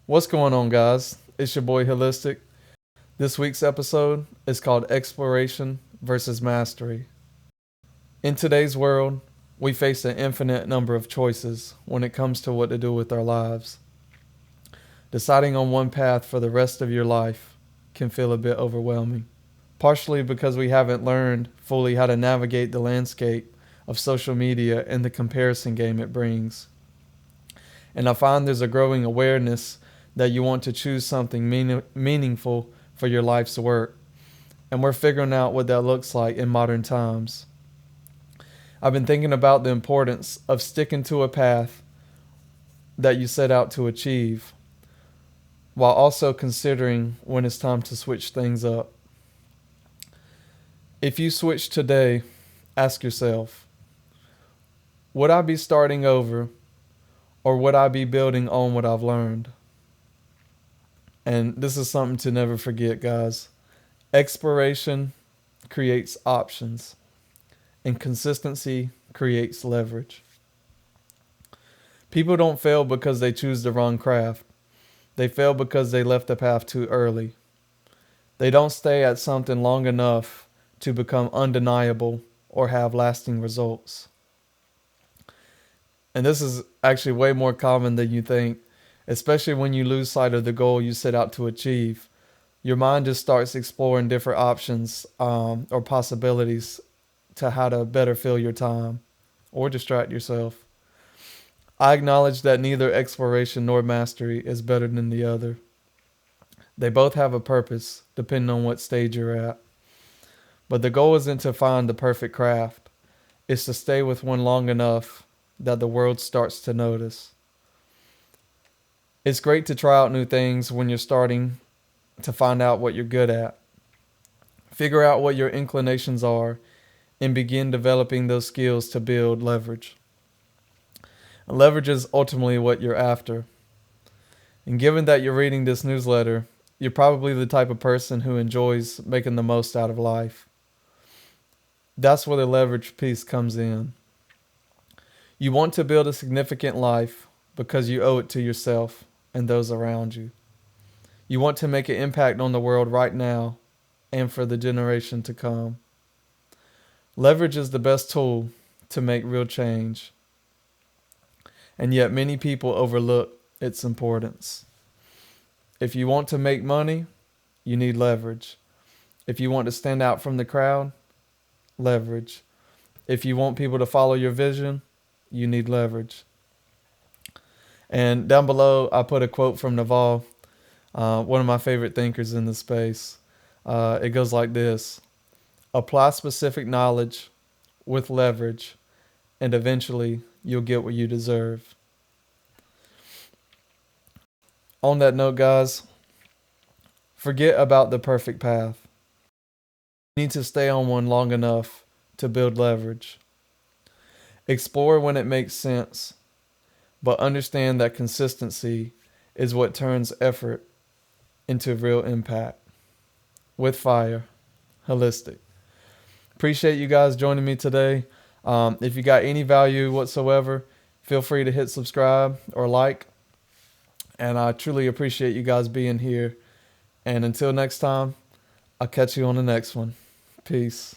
What's going on, guys? It's your boy Holistic. This week's episode is called Exploration versus Mastery. In today's world, we face an infinite number of choices when it comes to what to do with our lives. Deciding on one path for the rest of your life can feel a bit overwhelming, partially because we haven't learned fully how to navigate the landscape of social media and the comparison game it brings. And I find there's a growing awareness that you want to choose something meaningful for your life's work. And we're figuring out what that looks like in modern times. I've been thinking about the importance of sticking to a path that you set out to achieve, while also considering when it's time to switch things up. If you switch today, ask yourself, would I be starting over, or would I be building on what I've learned? And this is something to never forget, guys. Exploration creates options, and consistency creates leverage. People don't fail because they choose the wrong craft. They fail because they left the path too early. They don't stay at something long enough to become undeniable or have lasting results. And this is actually way more common than you think, especially when you lose sight of the goal you set out to achieve. Your mind just starts exploring different options or possibilities to how to better fill your time or distract yourself. I acknowledge that neither exploration nor mastery is better than the other. They both have a purpose, depending on what stage you're at. But the goal isn't to find the perfect craft. It's to stay with one long enough that the world starts to notice. It's great to try out new things when you're starting to find out what you're good at. Figure out what your inclinations are and begin developing those skills to build leverage. Leverage is ultimately what you're after. And given that you're reading this newsletter, you're probably the type of person who enjoys making the most out of life. That's where the leverage piece comes in. You want to build a significant life because you owe it to yourself and those around you. You want to make an impact on the world right now and for the generation to come. Leverage is the best tool to make real change, and yet many people overlook its importance. If you want to make money, you need leverage. If you want to stand out from the crowd, leverage. If you want people to follow your vision, you need leverage. And down below, I put a quote from Naval, one of my favorite thinkers in the space. It goes like this: apply specific knowledge with leverage, and eventually you'll get what you deserve. On that note, guys, forget about the perfect path. You need to stay on one long enough to build leverage. Explore when it makes sense, but understand that consistency is what turns effort into real impact. With fire, Holistic. Appreciate you guys joining me today. If you got any value whatsoever, feel free to hit subscribe or like. And I truly appreciate you guys being here. And until next time, I'll catch you on the next one. Peace.